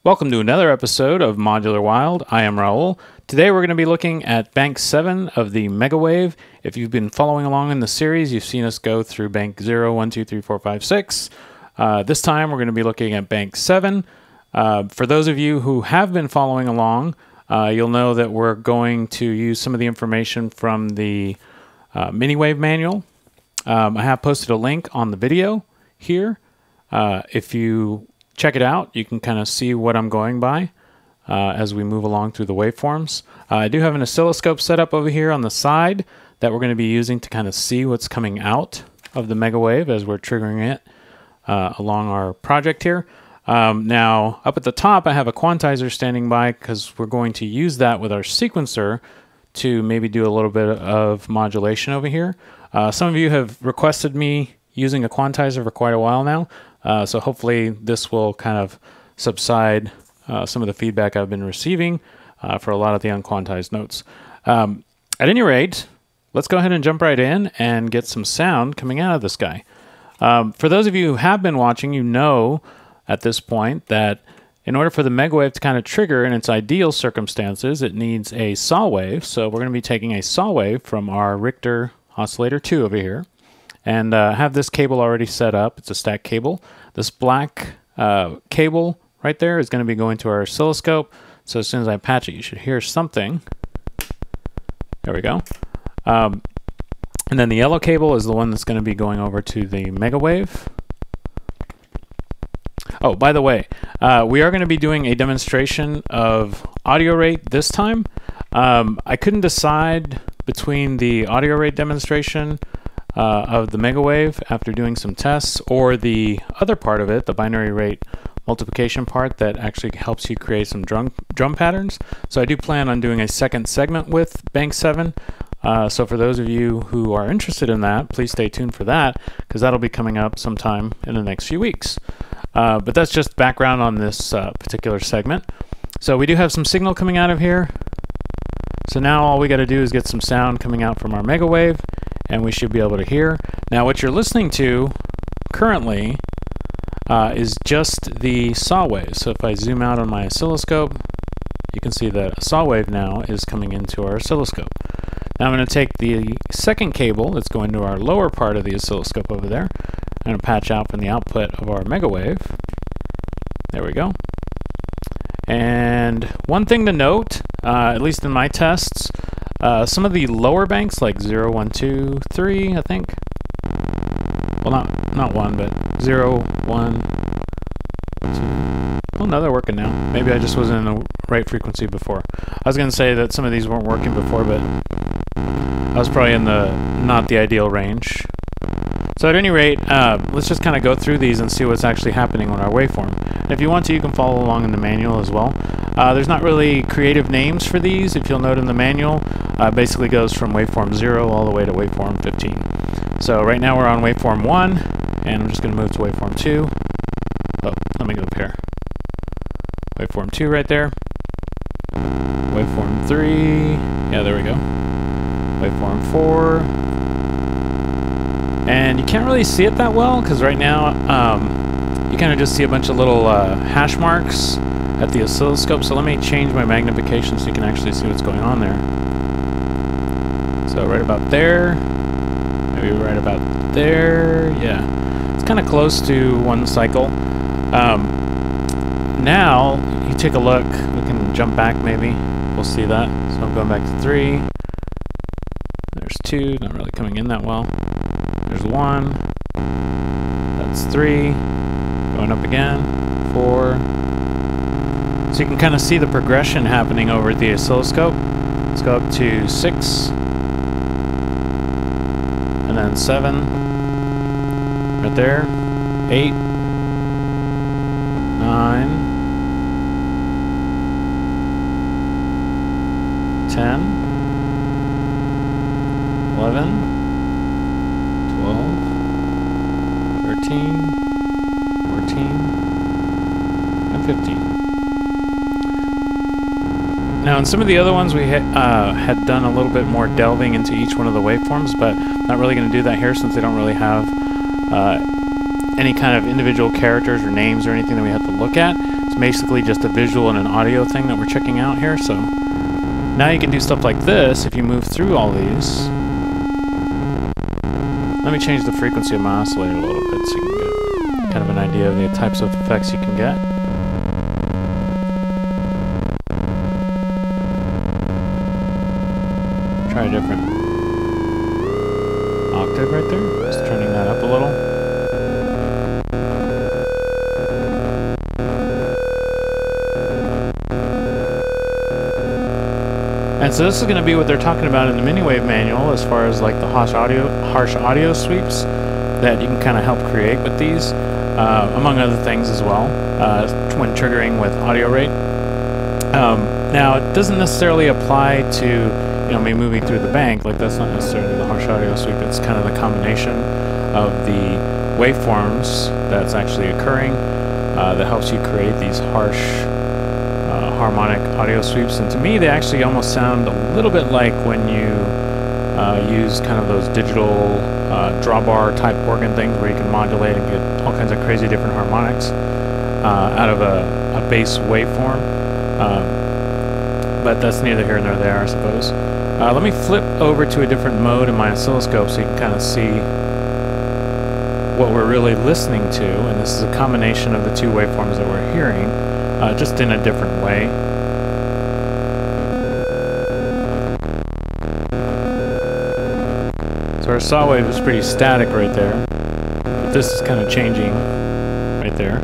Welcome to another episode of Modular Wild. I am Raul. Today we're going to be looking at Bank 7 of the Megawave. If you've been following along in the series, you've seen us go through Bank 0, 1, 2, 3, 4, 5, 6. This time we're going to be looking at Bank 7. For those of you who have been following along, you'll know that we're going to use some of the information from the Miniwave manual. I have posted a link on the video here. If you check it out, you can kind of see what I'm going by as we move along through the waveforms. I do have an oscilloscope set up over here on the side that we're going to be using to kind of see what's coming out of the Megawave as we're triggering it along our project here. Now, up at the top, I have a quantizer standing by because we're going to use that with our sequencer to maybe do a little bit of modulation over here. Some of you have requested me using a quantizer for quite a while now. So hopefully this will kind of subside some of the feedback I've been receiving for a lot of the unquantized notes. At any rate, let's go ahead and jump right in and get some sound coming out of this guy. For those of you who have been watching, you know at this point that in order for the Megawave to kind of trigger in its ideal circumstances, it needs a saw wave. So we're going to be taking a saw wave from our Richter oscillator 2 over here. And have this cable already set up. It's a stack cable. This black cable right there is going to be going to our oscilloscope. So as soon as I patch it, you should hear something. There we go. And then the yellow cable is the one that's going to be going over to the Megawave. Oh, by the way, we are going to be doing a demonstration of audio rate this time. I couldn't decide between the audio rate demonstration of the Megawave after doing some tests, or the other part of it, the binary rate multiplication part that actually helps you create some drum patterns. So I do plan on doing a second segment with Bank 7. So for those of you who are interested in that, please stay tuned for that, because that'll be coming up sometime in the next few weeks. But that's just background on this particular segment. So we do have some signal coming out of here. So now all we got to do is get some sound coming out from our Megawave, and we should be able to hear. Now what you're listening to currently is just the saw wave. So if I zoom out on my oscilloscope, you can see that a saw wave now is coming into our oscilloscope. Now I'm going to take the second cable that's going to our lower part of the oscilloscope over there. I'm going to patch out from the output of our Megawave. There we go. And one thing to note, at least in my tests, some of the lower banks, like 0, 1, 2, 3, I think. Well, not 1, but 0, 1, 2. Well, no, they're working now. Maybe I just wasn't in the right frequency before. I was going to say that some of these weren't working before, but I was probably in the not the ideal range. So at any rate, let's just kind of go through these and see what's actually happening on our waveform. And if you want to, you can follow along in the manual as well. There's not really creative names for these. If you'll note in the manual, basically goes from waveform 0 all the way to waveform 15. So right now we're on waveform 1, and I'm just going to move to waveform 2. Oh, let me go up here. Waveform 2 right there. Waveform 3. Yeah, there we go. Waveform 4. And you can't really see it that well, because right now you kind of just see a bunch of little hash marks at the oscilloscope. So let me change my magnification so you can actually see what's going on there. So right about there, maybe right about there, yeah. It's kind of close to one cycle. Now, you take a look, we can jump back maybe, we'll see that. So I'm going back to 3, there's 2, not really coming in that well. There's 1, that's 3, going up again, 4. So you can kind of see the progression happening over at the oscilloscope. Let's go up to 6, and then 7, right there, 8, 9, 10, 11, 12, 13, 14, and 15. Now in some of the other ones we had done a little bit more delving into each one of the waveforms, but not really going to do that here since they don't really have any kind of individual characters or names or anything that we have to look at. It's It's basically just a visual and an audio thing that we're checking out here. So now you can do stuff like this if you move through all these. Let me change the frequency of my oscillator a little bit so you can get kind of an idea of the types of effects you can get. Try a different octave right there. Just turning that up a little. And so this is going to be what they're talking about in the Miniwave manual as far as like the harsh audio sweeps that you can kind of help create with these, among other things as well, when triggering with audio rate. Now it doesn't necessarily apply to me moving through the bank, like that's not necessarily the harsh audio sweep. It's kind of the combination of the waveforms that's actually occurring that helps you create these harsh harmonic audio sweeps. And to me, they actually almost sound a little bit like when you use kind of those digital drawbar type organ things where you can modulate and get all kinds of crazy different harmonics out of a bass waveform. But that's neither here nor there, I suppose. Let me flip over to a different mode in my oscilloscope so you can kind of see what we're really listening to. And this is a combination of the two waveforms that we're hearing, just in a different way. So our saw wave is pretty static right there, but this is kind of changing right there.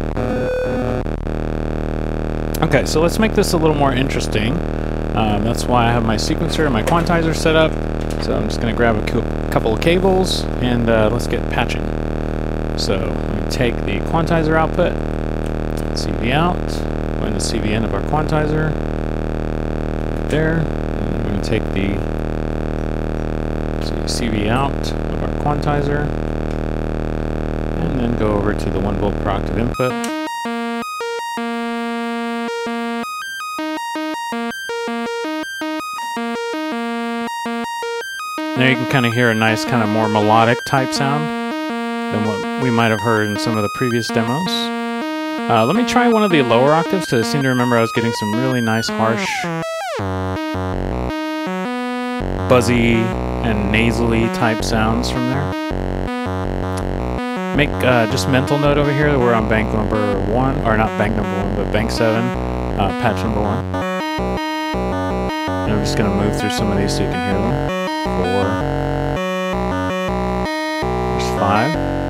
Okay, so let's make this a little more interesting. That's why I have my sequencer and my quantizer set up. So I'm just going to grab a couple of cables and let's get patching. So let me take the quantizer output, CV out, go into CV in of our quantizer, right there. And we're going to take the CV out of our quantizer, and then go over to the 1 volt per octave input. Now you can kind of hear a nice kind of more melodic type sound than what we might have heard in some of the previous demos. Let me try one of the lower octaves, because I seem to remember I was getting some really nice harsh, buzzy and nasally type sounds from there. Make just mental note over here that we're on bank number 1, or not bank number 1, but bank 7, patch number 1. And I'm just going to move through some of these so you can hear them. 4. There's 5.